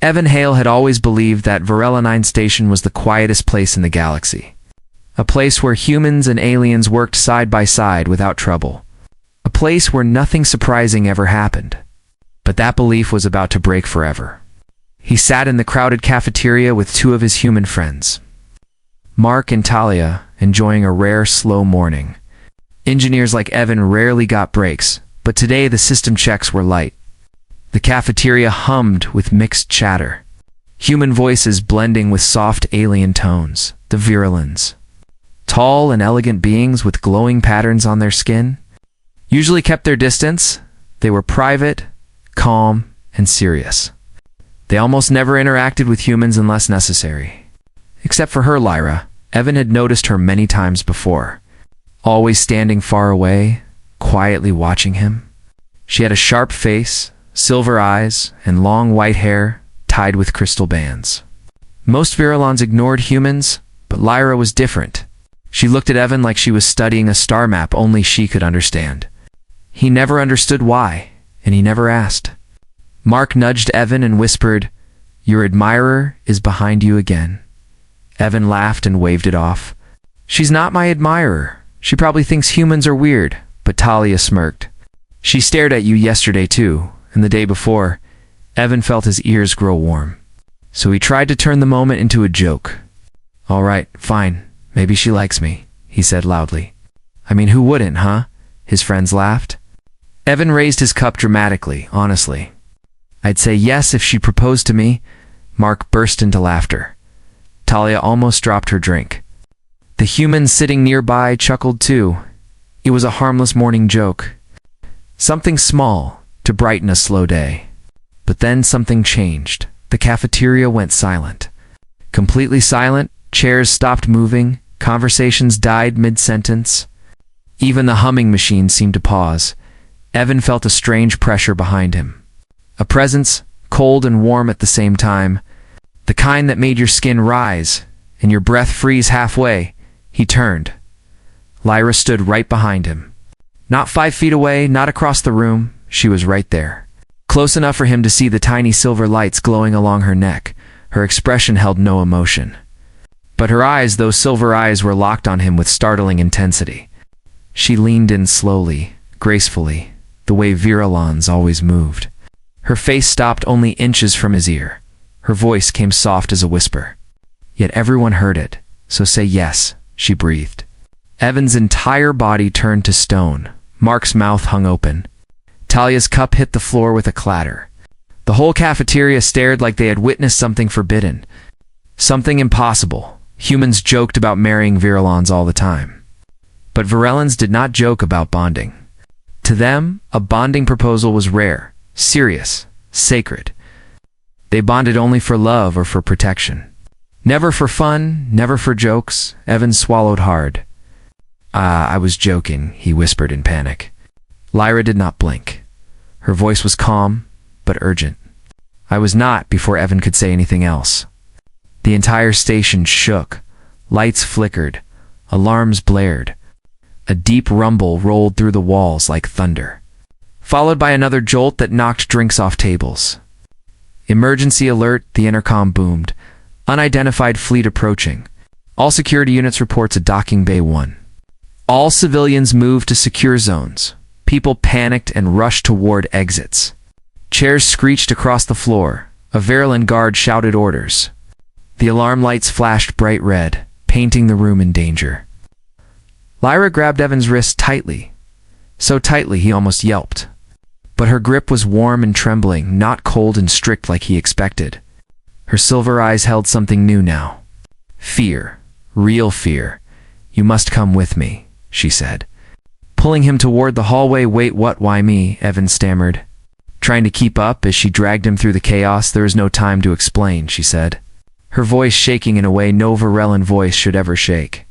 Evan Hale had always believed that Varela Station was the quietest place in the galaxy. A place where humans and aliens worked side by side without trouble. A place where nothing surprising ever happened. But that belief was about to break forever. He sat in the crowded cafeteria with two of his human friends, Mark and Talia, enjoying a rare, slow morning. Engineers like Evan rarely got breaks, but today the system checks were light. The cafeteria hummed with mixed chatter. Human voices blending with soft alien tones, the Virulans. Tall and elegant beings with glowing patterns on their skin. Usually kept their distance, they were private, calm, and serious. They almost never interacted with humans unless necessary. Except for her, Lyra. Evan had noticed her many times before. Always standing far away, quietly watching him. She had a sharp face, silver eyes, and long white hair tied with crystal bands. Most Virulans ignored humans, but Lyra was different. She looked at Evan like she was studying a star map only she could understand. He never understood why, and he never asked. Mark nudged Evan and whispered, "Your admirer is behind you again." Evan laughed and waved it off. "She's not my admirer. She probably thinks humans are weird," but Talia smirked. "She stared at you yesterday too, and the day before." Evan felt his ears grow warm. So he tried to turn the moment into a joke. "All right, fine. Maybe she likes me," he said loudly. "I mean, who wouldn't, huh?" His friends laughed. Evan raised his cup dramatically, honestly. "I'd say yes if she proposed to me." Mark burst into laughter. Talia almost dropped her drink. The humans sitting nearby chuckled too. It was a harmless morning joke. Something small to brighten a slow day. But then something changed. The cafeteria went silent. Completely silent, chairs stopped moving, conversations died mid-sentence. Even the humming machine seemed to pause. Evan felt a strange pressure behind him. A presence, cold and warm at the same time. The kind that made your skin rise and your breath freeze halfway. He turned. Lyra stood right behind him. Not 5 feet away, not across the room. She was right there. Close enough for him to see the tiny silver lights glowing along her neck. Her expression held no emotion. But her eyes, those silver eyes, were locked on him with startling intensity. She leaned in slowly, gracefully, the way Virulans always moved. Her face stopped only inches from his ear. Her voice came soft as a whisper. Yet everyone heard it, so say yes, she breathed. Evan's entire body turned to stone. Mark's mouth hung open. Talia's cup hit the floor with a clatter. The whole cafeteria stared like they had witnessed something forbidden. Something impossible. Humans joked about marrying Virulans all the time. But Virulans did not joke about bonding. To them, a bonding proposal was rare, serious, sacred. They bonded only for love or for protection. Never for fun, never for jokes. Evan swallowed hard. I was joking," he whispered in panic. Lyra did not blink. Her voice was calm, but urgent. "I was not," before Evan could say anything else. The entire station shook. Lights flickered. Alarms blared. A deep rumble rolled through the walls like thunder, followed by another jolt that knocked drinks off tables. "Emergency alert," the intercom boomed. "Unidentified fleet approaching. All security units reports a docking bay 1. All civilians moved to secure zones." People panicked and rushed toward exits. Chairs screeched across the floor. A Verulan guard shouted orders. The alarm lights flashed bright red, painting the room in danger. Lyra grabbed Evan's wrist tightly, so tightly he almost yelped. But her grip was warm and trembling, not cold and strict like he expected. Her silver eyes held something new now. Fear, real fear. "You must come with me," she said. Pulling him toward the hallway. "Wait, what? Why me?" Evan stammered. Trying to keep up as she dragged him through the chaos. "There is no time to explain," she said, her voice shaking in a way no Verulan voice should ever shake.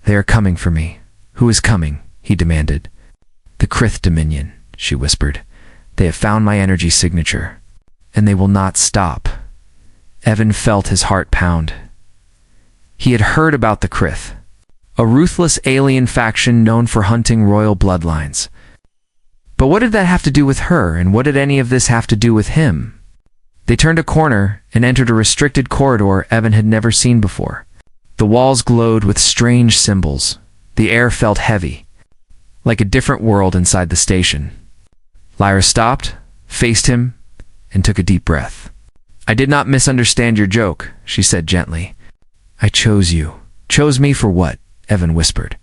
"They are coming for me." "Who is coming?" he demanded. "The Krith Dominion," she whispered. "They have found my energy signature, and they will not stop." Evan felt his heart pound. He had heard about the Krith, a ruthless alien faction known for hunting royal bloodlines. But what did that have to do with her, and what did any of this have to do with him? They turned a corner and entered a restricted corridor Evan had never seen before. The walls glowed with strange symbols. The air felt heavy, like a different world inside the station. Lyra stopped, faced him, and took a deep breath. "I did not misunderstand your joke," she said gently. "I chose you." "Chose me for what?" Evan whispered.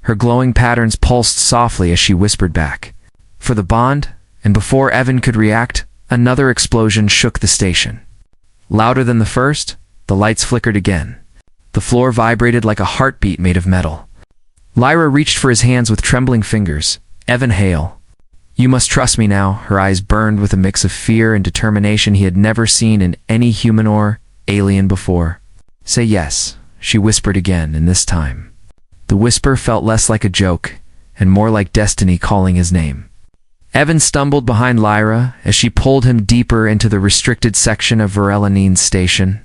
Her glowing patterns pulsed softly as she whispered back. "For the bond," and before Evan could react, another explosion shook the station. Louder than the first, the lights flickered again. The floor vibrated like a heartbeat made of metal. Lyra reached for his hands with trembling fingers. "Evan Hale, you must trust me now." Her eyes burned with a mix of fear and determination he had never seen in any human or alien before. "Say yes," she whispered again, and this time the whisper felt less like a joke and more like destiny calling his name. Evan stumbled behind Lyra as she pulled him deeper into the restricted section of Verelanine's station.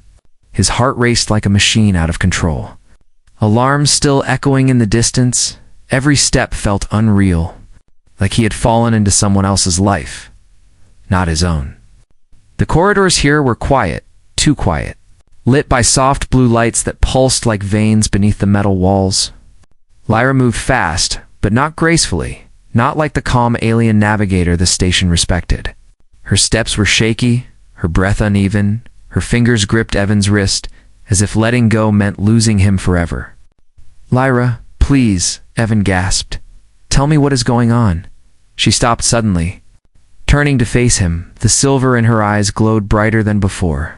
His heart raced like a machine out of control. Alarms still echoing in the distance, every step felt unreal, like he had fallen into someone else's life, not his own. The corridors here were quiet, too quiet, lit by soft blue lights that pulsed like veins beneath the metal walls. Lyra moved fast, but not gracefully, not like the calm alien navigator the station respected. Her steps were shaky, her breath uneven, her fingers gripped Evan's wrist, as if letting go meant losing him forever. "Lyra, please," Evan gasped. "Tell me what is going on." She stopped suddenly. Turning to face him, the silver in her eyes glowed brighter than before.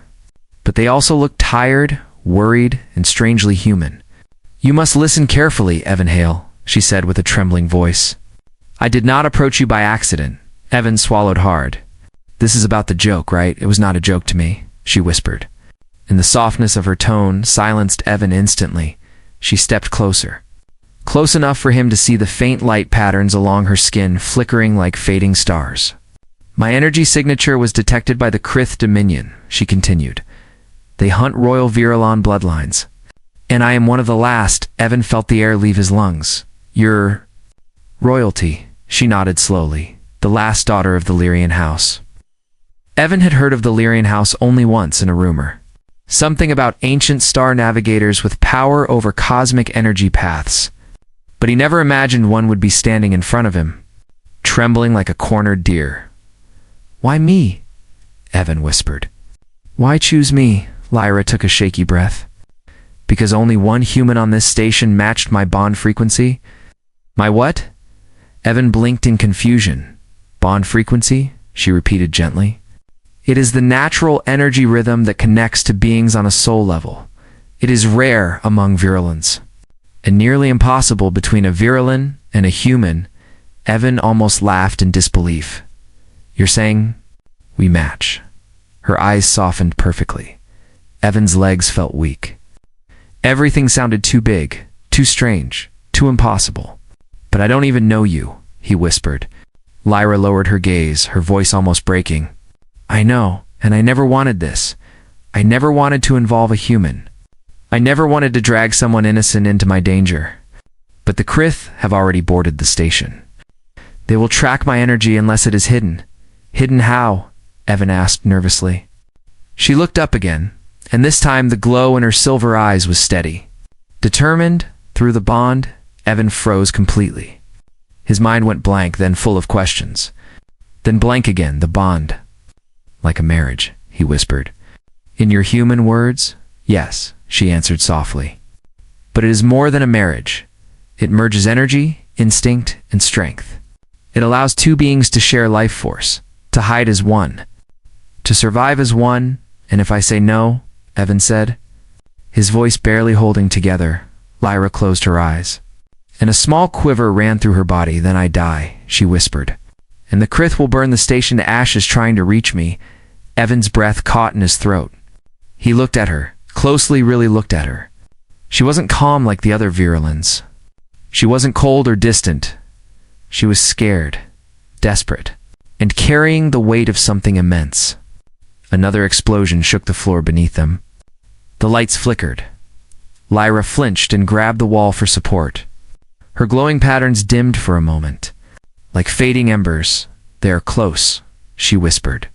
But they also looked tired, worried, and strangely human. "You must listen carefully, Evan Hale," she said with a trembling voice. "I did not approach you by accident." Evan swallowed hard. "This is about the joke, right? It was not a joke to me," she whispered. And the softness of her tone silenced Evan instantly. She stepped closer. Close enough for him to see the faint light patterns along her skin flickering like fading stars. "My energy signature was detected by the Krith Dominion," she continued. "They hunt royal Virelon bloodlines. And I am one of the last." Evan felt the air leave his lungs. "You're royalty," she nodded slowly. "The last daughter of the Lyrian house." Evan had heard of the Lyrian house only once in a rumor. Something about ancient star navigators with power over cosmic energy paths. But he never imagined one would be standing in front of him, trembling like a cornered deer. "Why me?" Evan whispered. "Why choose me?" Lyra took a shaky breath. "Because only one human on this station matched my bond frequency." "My what?" Evan blinked in confusion. "Bond frequency?" she repeated gently. "It is the natural energy rhythm that connects to beings on a soul level. It is rare among Virelans, and nearly impossible between a Virelan and a human." Evan almost laughed in disbelief. "You're saying we match?" Her eyes softened perfectly. Evan's legs felt weak. Everything sounded too big, too strange, too impossible. "But I don't even know you," he whispered. Lyra lowered her gaze, her voice almost breaking. "I know, and I never wanted this. I never wanted to involve a human. I never wanted to drag someone innocent into my danger. But the Krith have already boarded the station. They will track my energy unless it is hidden." "Hidden how?" Evan asked nervously. She looked up again, and this time the glow in her silver eyes was steady. Determined, through the bond, Evan froze completely. His mind went blank, then full of questions. Then blank again. "The bond." "Like a marriage," he whispered. "In your human words?" "Yes," she answered softly. "But it is more than a marriage. It merges energy, instinct, and strength. It allows two beings to share life force, to hide as one, to survive as one, and if I say no," Evan said, his voice barely holding together. Lyra closed her eyes, and a small quiver ran through her body. "Then I die," she whispered. "And the Krith will burn the station to ashes trying to reach me." Evan's breath caught in his throat. He looked at her, closely, really looked at her. She wasn't calm like the other Virelans. She wasn't cold or distant. She was scared, desperate, and carrying the weight of something immense. Another explosion shook the floor beneath them. The lights flickered. Lyra flinched and grabbed the wall for support. Her glowing patterns dimmed for a moment. "Like fading embers. They are close," she whispered.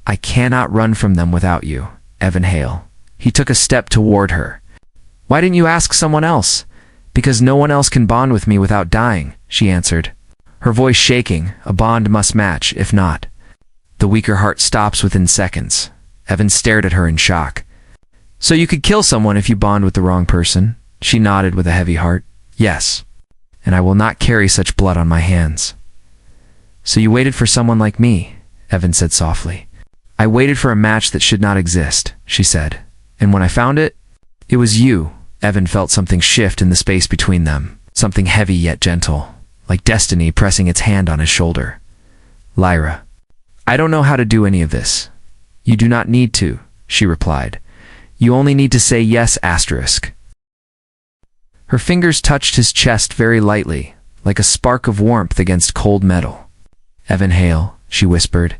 I cannot run from them without you, Evan Hale. He took a step toward her. Why didn't you ask someone else? Because no one else can bond with me without dying, she answered, her voice shaking. A bond must match, if not. The weaker heart stops within seconds. Evan stared at her in shock. So you could kill someone if you bond with the wrong person? She nodded with a heavy heart. Yes, and I will not carry such blood on my hands. So you waited for someone like me, Evan said softly. I waited for a match that should not exist, she said. And when I found it, it was you. Evan felt something shift in the space between them, something heavy yet gentle, like destiny pressing its hand on his shoulder. Lyra, I don't know how to do any of this. You do not need to, she replied. You only need to say yes, asterisk. Her fingers touched his chest very lightly, like a spark of warmth against cold metal. Evan Hale, she whispered,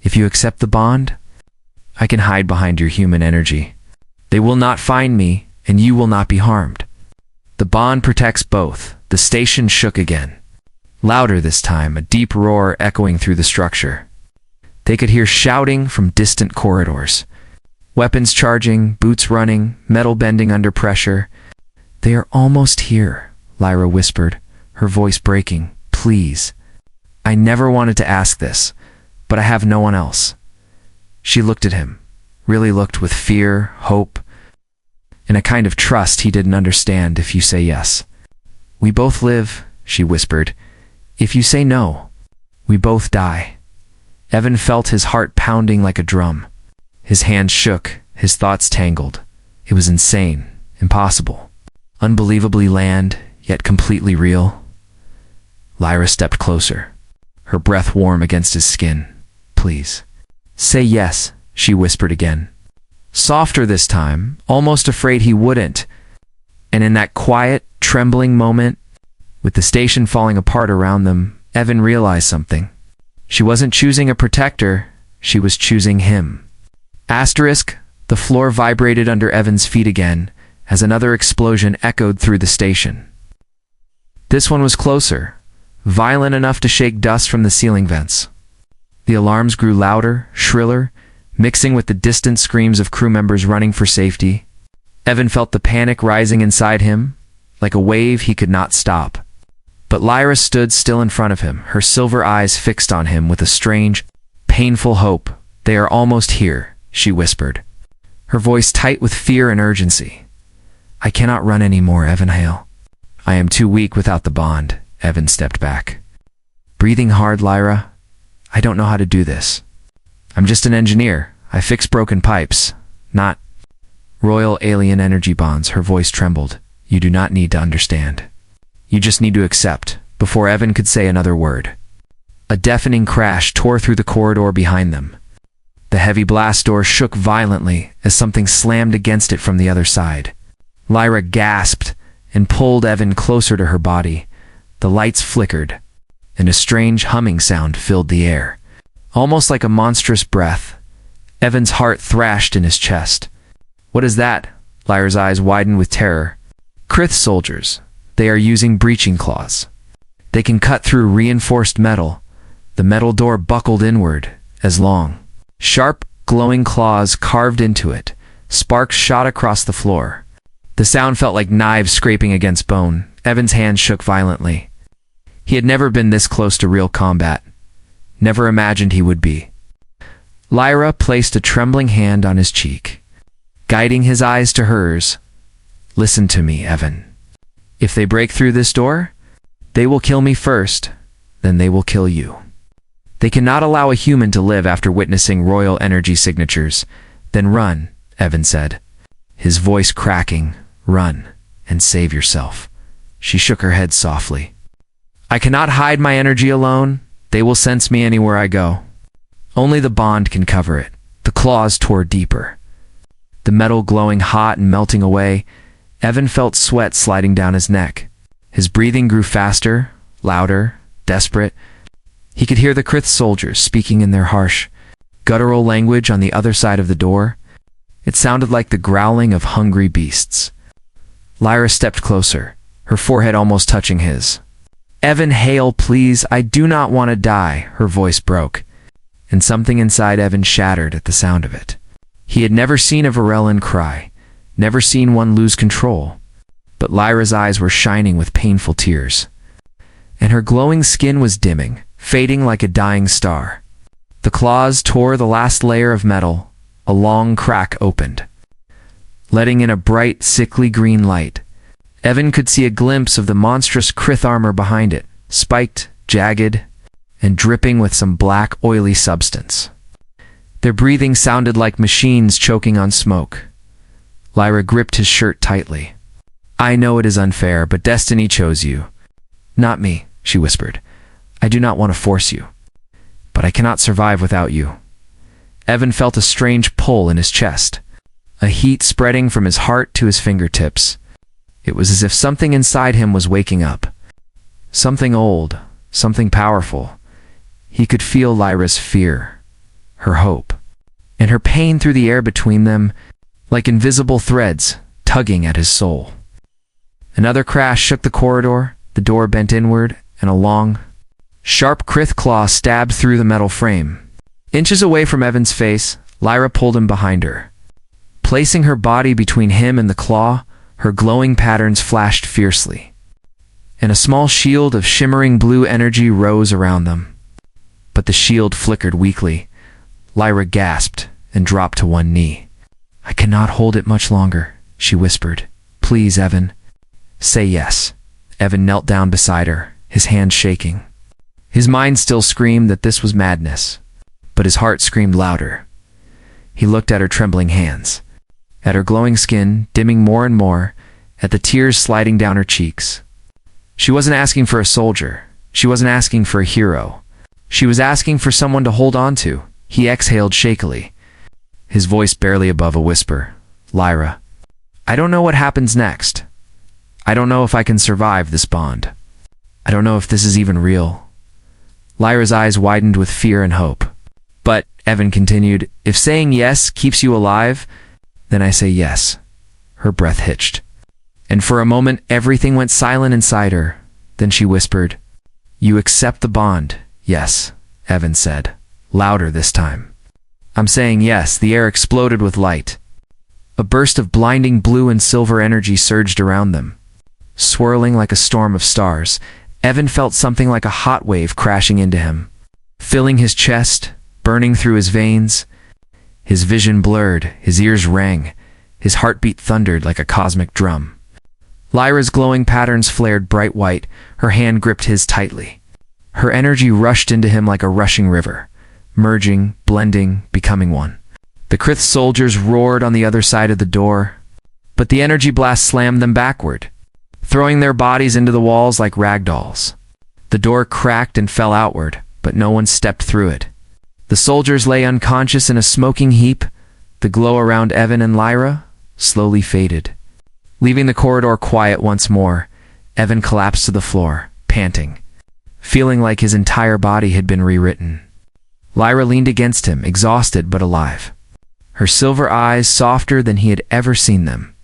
if you accept the bond, I can hide behind your human energy. They will not find me, and you will not be harmed. The bond protects both. The station shook again. Louder this time, a deep roar echoing through the structure. They could hear shouting from distant corridors. Weapons charging, boots running, metal bending under pressure. They are almost here, Lyra whispered, her voice breaking. Please. I never wanted to ask this, but I have no one else. She looked at him, really looked with fear, hope, and a kind of trust he didn't understand. If you say yes, we both live, she whispered. If you say no, we both die. Evan felt his heart pounding like a drum. His hands shook, his thoughts tangled. It was insane, impossible, unbelievably land, yet completely real. Lyra stepped closer, her breath warm against his skin. Please. Say yes, she whispered again. Softer this time, almost afraid he wouldn't. And in that quiet, trembling moment, with the station falling apart around them, Evan realized something. She wasn't choosing a protector, she was choosing him. Asterisk, the floor vibrated under Evan's feet again, as another explosion echoed through the station. This one was closer, violent enough to shake dust from the ceiling vents. The alarms grew louder, shriller, mixing with the distant screams of crew members running for safety. Evan felt the panic rising inside him, like a wave he could not stop. But Lyra stood still in front of him, her silver eyes fixed on him with a strange, painful hope. They are almost here, she whispered, her voice tight with fear and urgency. I cannot run anymore, Evan Hale. I am too weak without the bond. Evan stepped back. Breathing hard, Lyra. I don't know how to do this. I'm just an engineer. I fix broken pipes, not royal alien energy bonds. Her voice trembled. You do not need to understand. You just need to accept. Before Evan could say another word, a deafening crash tore through the corridor behind them. The heavy blast door shook violently as something slammed against it from the other side. Lyra gasped and pulled Evan closer to her body. The lights flickered, and a strange humming sound filled the air. Almost like a monstrous breath. Evan's heart thrashed in his chest. What is that? Lyra's eyes widened with terror. Krith soldiers. They are using breaching claws. They can cut through reinforced metal. The metal door buckled inward, as long, sharp, glowing claws carved into it. Sparks shot across the floor. The sound felt like knives scraping against bone. Evan's hand shook violently. He had never been this close to real combat. Never imagined he would be. Lyra placed a trembling hand on his cheek, guiding his eyes to hers. Listen to me, Evan. If they break through this door, they will kill me first, then they will kill you. They cannot allow a human to live after witnessing royal energy signatures. Then run, Evan said, his voice cracking. Run, and save yourself. She shook her head softly. I cannot hide my energy alone. They will sense me anywhere I go. Only the bond can cover it. The claws tore deeper, the metal glowing hot and melting away. Evan felt sweat sliding down his neck. His breathing grew faster, louder, desperate. He could hear the Krith soldiers speaking in their harsh, guttural language on the other side of the door. It sounded like the growling of hungry beasts. Lyra stepped closer, her forehead almost touching his. Evan Hale, please, I do not want to die, her voice broke. and something inside Evan shattered at the sound of it. He had never seen a Varellan cry, never seen one lose control, but Lyra's eyes were shining with painful tears, and her glowing skin was dimming, fading like a dying star. The claws tore the last layer of metal, a long crack opened, letting in a bright, sickly green light. Evan could see a glimpse of the monstrous Krith armor behind it, spiked, jagged, and dripping with some black, oily substance. Their breathing sounded like machines choking on smoke. Lyra gripped his shirt tightly. "I know it is unfair, but destiny chose you. Not me," she whispered. "I do not want to force you, but I cannot survive without you." Evan felt a strange pull in his chest, a heat spreading from his heart to his fingertips. It was as if something inside him was waking up. Something old, something powerful. He could feel Lyra's fear, her hope, and her pain through the air between them, like invisible threads tugging at his soul. Another crash shook the corridor, the door bent inward, and a long, sharp Krith claw stabbed through the metal frame. Inches away from Evan's face, Lyra pulled him behind her. Placing her body between him and the claw, her glowing patterns flashed fiercely, and a small shield of shimmering blue energy rose around them. But the shield flickered weakly. Lyra gasped and dropped to one knee. "I cannot hold it much longer," she whispered. "Please, Evan, say yes." Evan knelt down beside her, his hands shaking. His mind still screamed that this was madness, but his heart screamed louder. He looked at her trembling hands, at her glowing skin dimming more and more, at the tears sliding down her cheeks. She wasn't asking for a soldier. She wasn't asking for a hero. She was asking for someone to hold on to. He exhaled shakily, his voice barely above a whisper. "Lyra, I don't know what happens next. I don't know if I can survive this bond. I don't know if this is even real." Lyra's eyes widened with fear and hope. "But," Evan continued, "if saying yes keeps you alive, then I say yes." Her breath hitched, and for a moment everything went silent inside her. Then she whispered, "You accept the bond?" "Yes," Evan said, louder this time. "I'm saying yes." The air exploded with light. A burst of blinding blue and silver energy surged around them. Swirling like a storm of stars, Evan felt something like a hot wave crashing into him, filling his chest, burning through his veins. His vision blurred, his ears rang, his heartbeat thundered like a cosmic drum. Lyra's glowing patterns flared bright white, her hand gripped his tightly. Her energy rushed into him like a rushing river, merging, blending, becoming one. The Krith soldiers roared on the other side of the door, but the energy blast slammed them backward, throwing their bodies into the walls like rag dolls. The door cracked and fell outward, but no one stepped through it. The soldiers lay unconscious in a smoking heap. The glow around Evan and Lyra slowly faded. Leaving the corridor quiet once more, Evan collapsed to the floor, panting, feeling like his entire body had been rewritten. Lyra leaned against him, exhausted but alive, her silver eyes softer than he had ever seen them.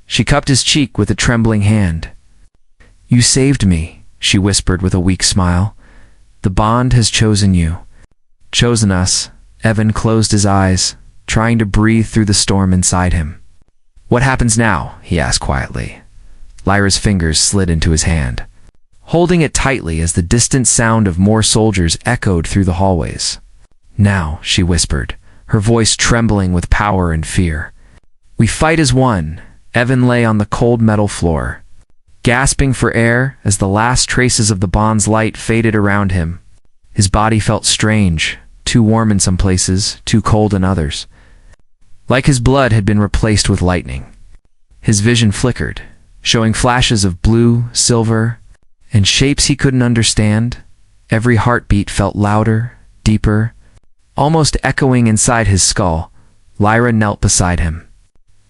She cupped his cheek with a trembling hand. "You saved me," she whispered with a weak smile. "The bond has chosen you. Chosen us." Evan closed his eyes, trying to breathe through the storm inside him. "What happens now?" he asked quietly. Lyra's fingers slid into his hand, holding it tightly as the distant sound of more soldiers echoed through the hallways. "Now," she whispered, her voice trembling with power and fear. "We fight as one." Evan lay on the cold metal floor, gasping for air as the last traces of the bond's light faded around him. His body felt strange, too warm in some places, too cold in others, like his blood had been replaced with lightning. His vision flickered, showing flashes of blue, silver, and shapes he couldn't understand. Every heartbeat felt louder, deeper, almost echoing inside his skull. Lyra knelt beside him,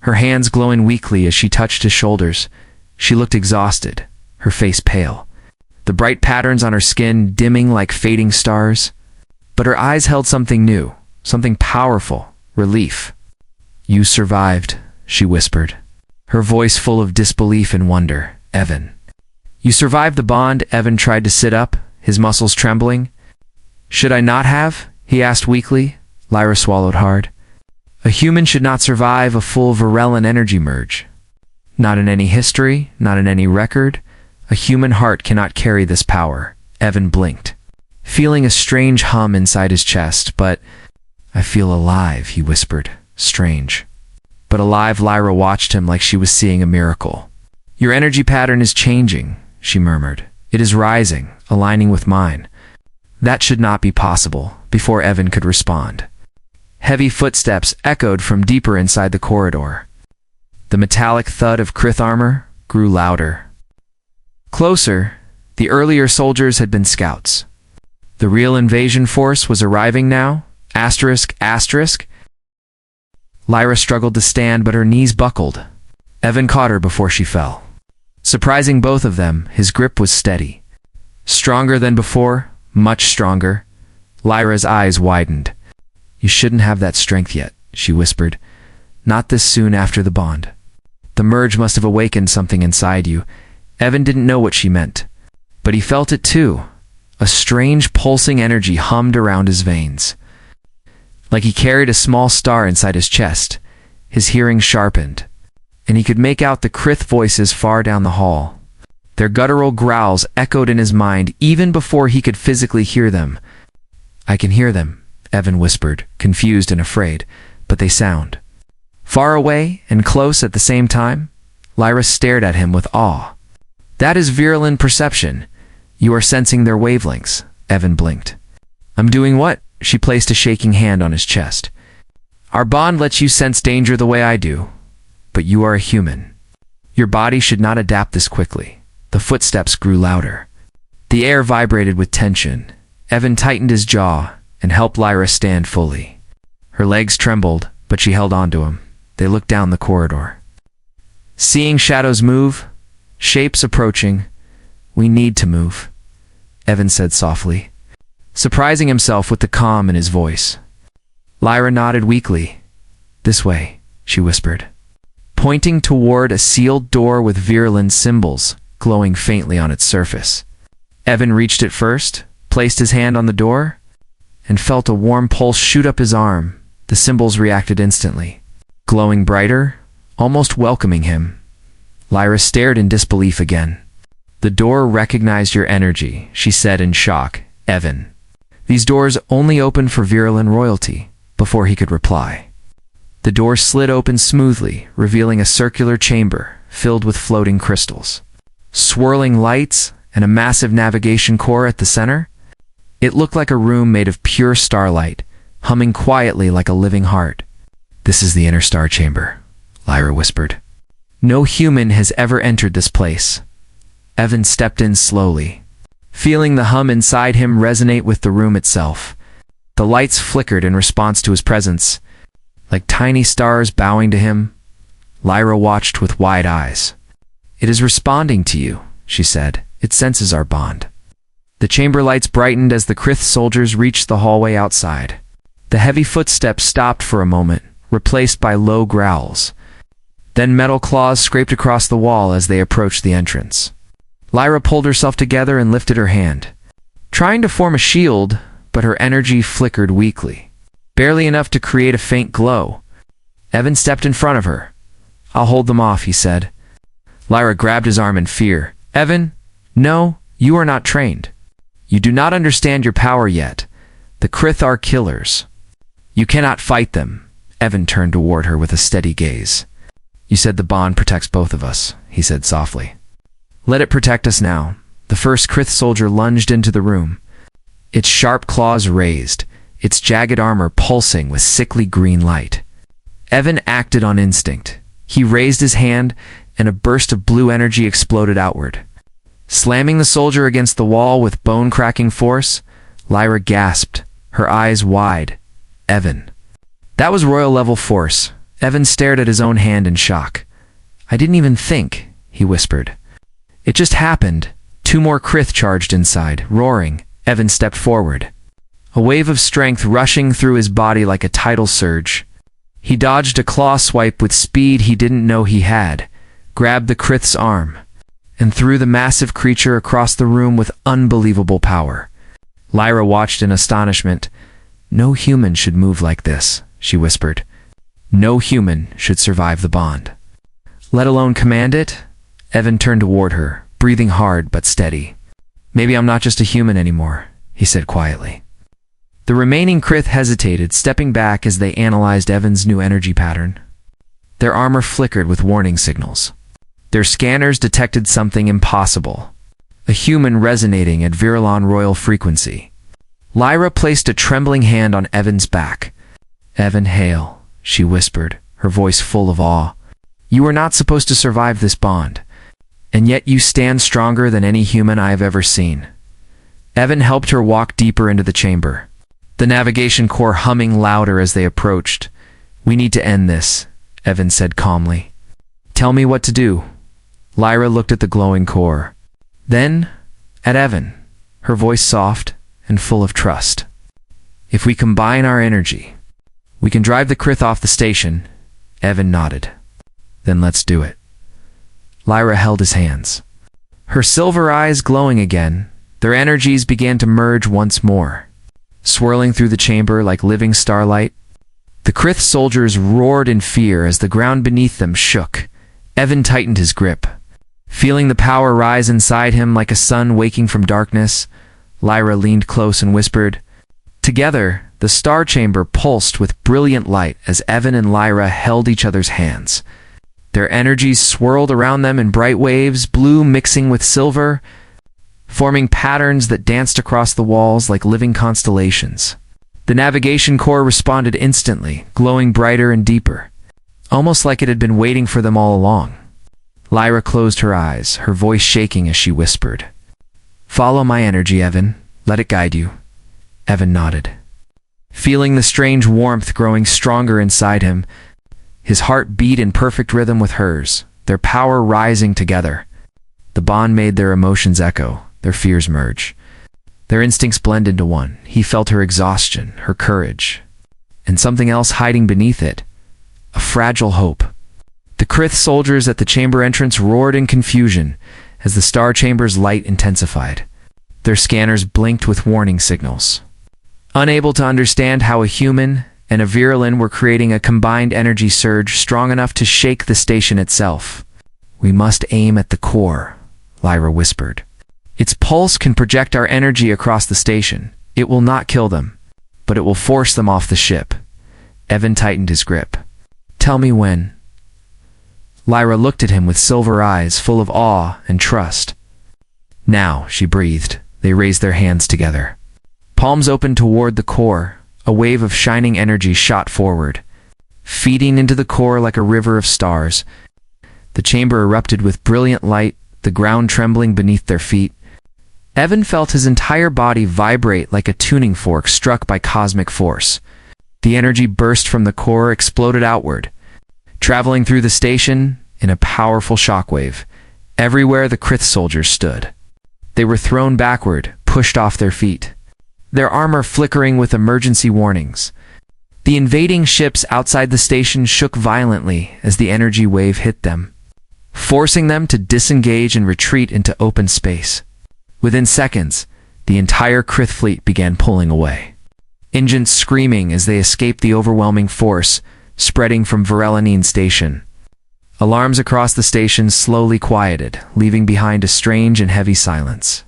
her hands glowing weakly as she touched his shoulders. She looked exhausted, her face pale, the bright patterns on her skin dimming like fading stars. But her eyes held something new, something powerful, relief. "You survived," she whispered, her voice full of disbelief and wonder. "Evan. You survived the bond." Evan tried to sit up, his muscles trembling. "Should I not have?" he asked weakly. Lyra swallowed hard. A human should not survive a full Varellan energy merge. Not in any history, not in any record. A human heart cannot carry this power. Evan blinked, feeling a strange hum inside his chest. But I feel alive, he whispered. Strange. But alive. Lyra watched him like she was seeing a miracle. Your energy pattern is changing, she murmured. It is rising, aligning with mine. That should not be possible. Before Evan could respond, heavy footsteps echoed from deeper inside the corridor. The metallic thud of Krith armor grew louder. Closer. The earlier soldiers had been scouts. The real invasion force was arriving now. Asterisk, asterisk. Lyra struggled to stand, but her knees buckled. Evan caught her before she fell. Surprising both of them, his grip was steady. Stronger than before, much stronger. Lyra's eyes widened. You shouldn't have that strength yet, she whispered. Not this soon after the bond. The merge must have awakened something inside you. Evan didn't know what she meant, but he felt it too. A strange pulsing energy hummed around his veins. Like he carried a small star inside his chest. His hearing sharpened, and he could make out the Krith voices far down the hall. Their guttural growls echoed in his mind even before he could physically hear them. I can hear them, Evan whispered, confused and afraid, but they sound far away and close at the same time. Lyra stared at him with awe. That is virulent perception. You are sensing their wavelengths. Evan blinked. I'm doing what? She placed a shaking hand on his chest. Our bond lets you sense danger the way I do, but you are a human. Your body should not adapt this quickly. The footsteps grew louder. The air vibrated with tension. Evan tightened his jaw and helped Lyra stand fully. Her legs trembled, but she held on to him. They looked down the corridor. Seeing shadows move, shapes approaching. We need to move, Evan said softly, surprising himself with the calm in his voice. Lyra nodded weakly. This way, she whispered, pointing toward a sealed door with virulent symbols glowing faintly on its surface. Evan reached it first, placed his hand on the door, and felt a warm pulse shoot up his arm. The symbols reacted instantly, glowing brighter, almost welcoming him. Lyra stared in disbelief again. The door recognized your energy, she said in shock. Evan. These doors only open for virulent royalty. Before he could reply, the door slid open smoothly, revealing a circular chamber filled with floating crystals, swirling lights, and a massive navigation core at the center. It looked like a room made of pure starlight, humming quietly like a living heart. This is the inner star chamber, Lyra whispered. No human has ever entered this place. Evan stepped in slowly, feeling the hum inside him resonate with the room itself. The lights flickered in response to his presence, like tiny stars bowing to him. Lyra watched with wide eyes. It is responding to you, she said. It senses our bond. The chamber lights brightened as the Krith soldiers reached the hallway outside. The heavy footsteps stopped for a moment, replaced by low growls. Then metal claws scraped across the wall as they approached the entrance. Lyra pulled herself together and lifted her hand, trying to form a shield, but her energy flickered weakly, barely enough to create a faint glow. Evan stepped in front of her. I'll hold them off, he said. Lyra grabbed his arm in fear. Evan, no, you are not trained. You do not understand your power yet. The Krith are killers. You cannot fight them. Evan turned toward her with a steady gaze. You said the bond protects both of us, he said softly. Let it protect us now. The first Krith soldier lunged into the room, its sharp claws raised, its jagged armor pulsing with sickly green light. Evan acted on instinct. He raised his hand, and a burst of blue energy exploded outward. Slamming the soldier against the wall with bone-cracking force, Lyra gasped, her eyes wide. Evan. That was royal-level force. Evan stared at his own hand in shock. I didn't even think, he whispered. It just happened. 2 more Krith charged inside, roaring. Evan stepped forward, a wave of strength rushing through his body like a tidal surge. He dodged a claw swipe with speed he didn't know he had, grabbed the Krith's arm, and threw the massive creature across the room with unbelievable power. Lyra watched in astonishment. No human should move like this, she whispered. No human should survive the bond. Let alone command it? Evan turned toward her, breathing hard but steady. Maybe I'm not just a human anymore, he said quietly. The remaining Krith hesitated, stepping back as they analyzed Evan's new energy pattern. Their armor flickered with warning signals. Their scanners detected something impossible. A human resonating at Virulon royal frequency. Lyra placed a trembling hand on Evan's back. Evan, hail, she whispered, her voice full of awe. You are not supposed to survive this bond, and yet you stand stronger than any human I have ever seen. Evan helped her walk deeper into the chamber, the navigation core humming louder as they approached. We need to end this, Evan said calmly. Tell me what to do. Lyra looked at the glowing core. Then, at Evan, her voice soft and full of trust. If we combine our energy, we can drive the Krith off the station. Evan nodded. Then let's do it. Lyra held his hands. Her silver eyes glowing again, their energies began to merge once more, swirling through the chamber like living starlight. The Krith soldiers roared in fear as the ground beneath them shook. Evan tightened his grip. Feeling the power rise inside him like a sun waking from darkness, Lyra leaned close and whispered. Together, the star chamber pulsed with brilliant light as Evan and Lyra held each other's hands. Their energies swirled around them in bright waves, blue mixing with silver, forming patterns that danced across the walls like living constellations. The navigation core responded instantly, glowing brighter and deeper, almost like it had been waiting for them all along. Lyra closed her eyes, her voice shaking as she whispered. Follow my energy, Evan. Let it guide you. Evan nodded. Feeling the strange warmth growing stronger inside him, his heart beat in perfect rhythm with hers, their power rising together. The bond made their emotions echo, their fears merge. Their instincts blend into one. He felt her exhaustion, her courage, and something else hiding beneath it, a fragile hope. The Krith soldiers at the chamber entrance roared in confusion as the star chamber's light intensified. Their scanners blinked with warning signals. Unable to understand how a human and a Virulon were creating a combined energy surge strong enough to shake the station itself. We must aim at the core, Lyra whispered. Its pulse can project our energy across the station. It will not kill them, but it will force them off the ship. Evan tightened his grip. Tell me when. Lyra looked at him with silver eyes full of awe and trust. Now, she breathed. They raised their hands together. Palms opened toward the core. A wave of shining energy shot forward, feeding into the core like a river of stars. The chamber erupted with brilliant light, the ground trembling beneath their feet. Evan felt his entire body vibrate like a tuning fork struck by cosmic force. The energy burst from the core, exploded outward, traveling through the station in a powerful shockwave. Everywhere the Krith soldiers stood, they were thrown backward, pushed off their feet, their armor flickering with emergency warnings. The invading ships outside the station shook violently as the energy wave hit them, forcing them to disengage and retreat into open space. Within seconds, the entire Krith fleet began pulling away, engines screaming as they escaped the overwhelming force spreading from Virulon station. Alarms across the station slowly quieted, leaving behind a strange and heavy silence.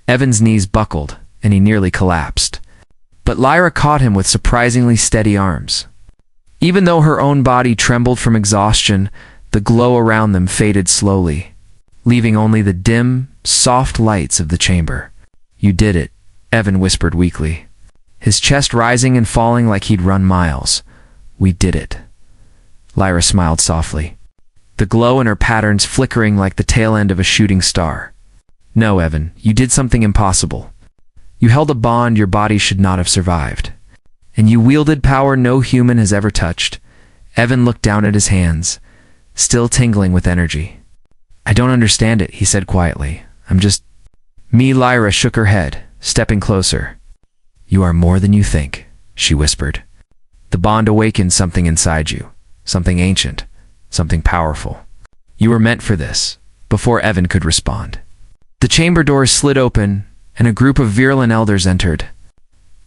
Evan's knees buckled, and he nearly collapsed. But Lyra caught him with surprisingly steady arms. Even though her own body trembled from exhaustion, the glow around them faded slowly, leaving only the dim, soft lights of the chamber. You did it, Evan whispered weakly, his chest rising and falling like he'd run miles. We did it. Lyra smiled softly, the glow in her patterns flickering like the tail end of a shooting star. No, Evan, you did something impossible. You held a bond your body should not have survived. And you wielded power no human has ever touched. Evan looked down at his hands, still tingling with energy. I don't understand it, he said quietly. Lyra shook her head, stepping closer. You are more than you think, she whispered. The bond awakened something inside you, something ancient, something powerful. You were meant for this. Before Evan could respond, the chamber doors slid open, and a group of Virulon elders entered.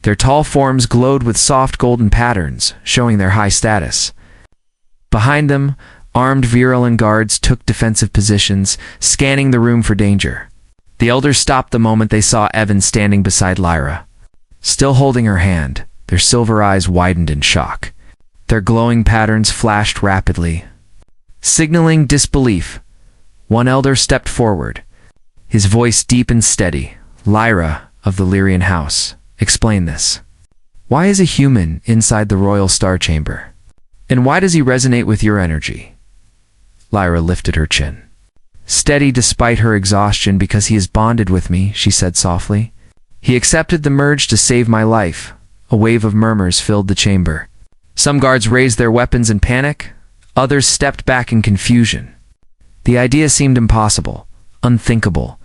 Their tall forms glowed with soft golden patterns, showing their high status. Behind them, armed Virulin guards took defensive positions, scanning the room for danger. The elders stopped the moment they saw Evan standing beside Lyra. Still holding her hand, their silver eyes widened in shock. Their glowing patterns flashed rapidly. Signaling disbelief, one elder stepped forward. His voice deep and steady. "Lyra, of the Lyrian house, explain this. Why is a human inside the royal star chamber? And why does he resonate with your energy?" Lyra lifted her chin. "Steady despite her exhaustion because he is bonded with me," she said softly. "He accepted the merge to save my life." A wave of murmurs filled the chamber. Some guards raised their weapons in panic. Others stepped back in confusion. The idea seemed impossible, unthinkable.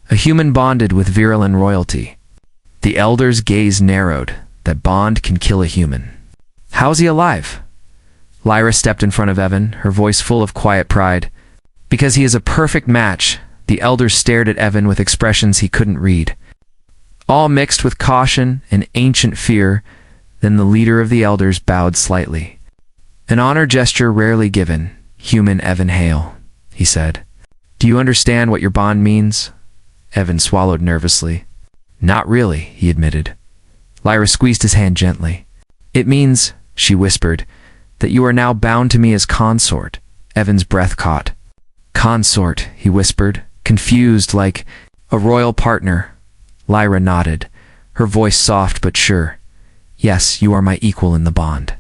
A human bonded with Virulin royalty. The elder's gaze narrowed. That bond can kill a human. "How's he alive?" Lyra stepped in front of Evan, her voice full of quiet pride. "Because he is a perfect match." The elder stared at Evan with expressions he couldn't read, all mixed with caution and ancient fear. Then the leader of the elders bowed slightly. "An honor gesture rarely given, human Evan Hale," he said. "Do you understand what your bond means?" Evan swallowed nervously. "Not really," he admitted. Lyra squeezed his hand gently. "It means," she whispered, "that you are now bound to me as consort." Evan's breath caught. "Consort," he whispered, confused, like a royal partner. Lyra nodded, her voice soft but sure. "Yes, you are my equal in the bond.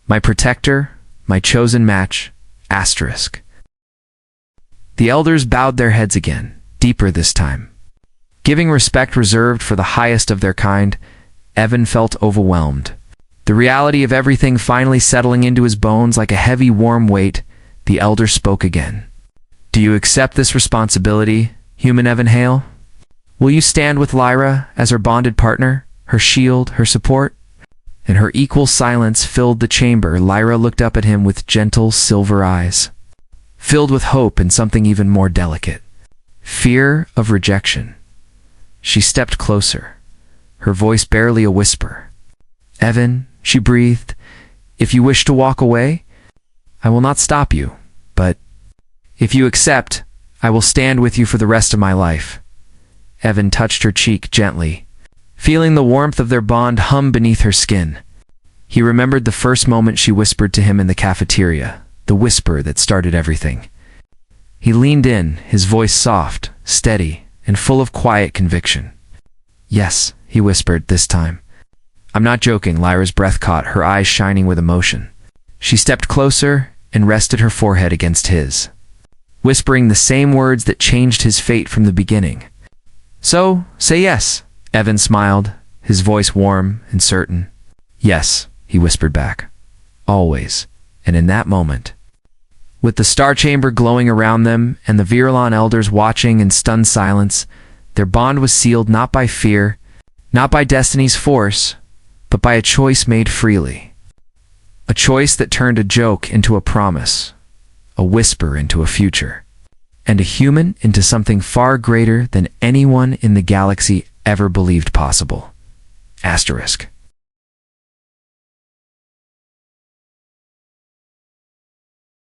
My protector, my chosen match, asterisk." The elders bowed their heads again, deeper this time. Giving respect reserved for the highest of their kind, Evan felt overwhelmed. The reality of everything finally settling into his bones like a heavy, warm weight. The elder spoke again. "Do you accept this responsibility, human Evan Hale? Will you stand with Lyra as her bonded partner, her shield, her support?" In her equal silence filled the chamber. Lyra looked up at him with gentle silver eyes, filled with hope and something even more delicate. Fear of rejection. She stepped closer, her voice barely a whisper. "Evan," she breathed, "if you wish to walk away, I will not stop you, but if you accept, I will stand with you for the rest of my life." Evan touched her cheek gently, feeling the warmth of their bond hum beneath her skin. He remembered the first moment she whispered to him in the cafeteria, the whisper that started everything. He leaned in, his voice soft, steady, and full of quiet conviction. "Yes," he whispered this time. "I'm not joking." Lyra's breath caught, her eyes shining with emotion. She stepped closer and rested her forehead against his, whispering the same words that changed his fate from the beginning. "So, say yes." Evan smiled, his voice warm and certain. "Yes," he whispered back. "Always." And in that moment, with the star chamber glowing around them and the Virulin elders watching in stunned silence, their bond was sealed not by fear, not by destiny's force, but by a choice made freely. A choice that turned a joke into a promise, a whisper into a future, and a human into something far greater than anyone in the galaxy ever believed possible. Asterisk.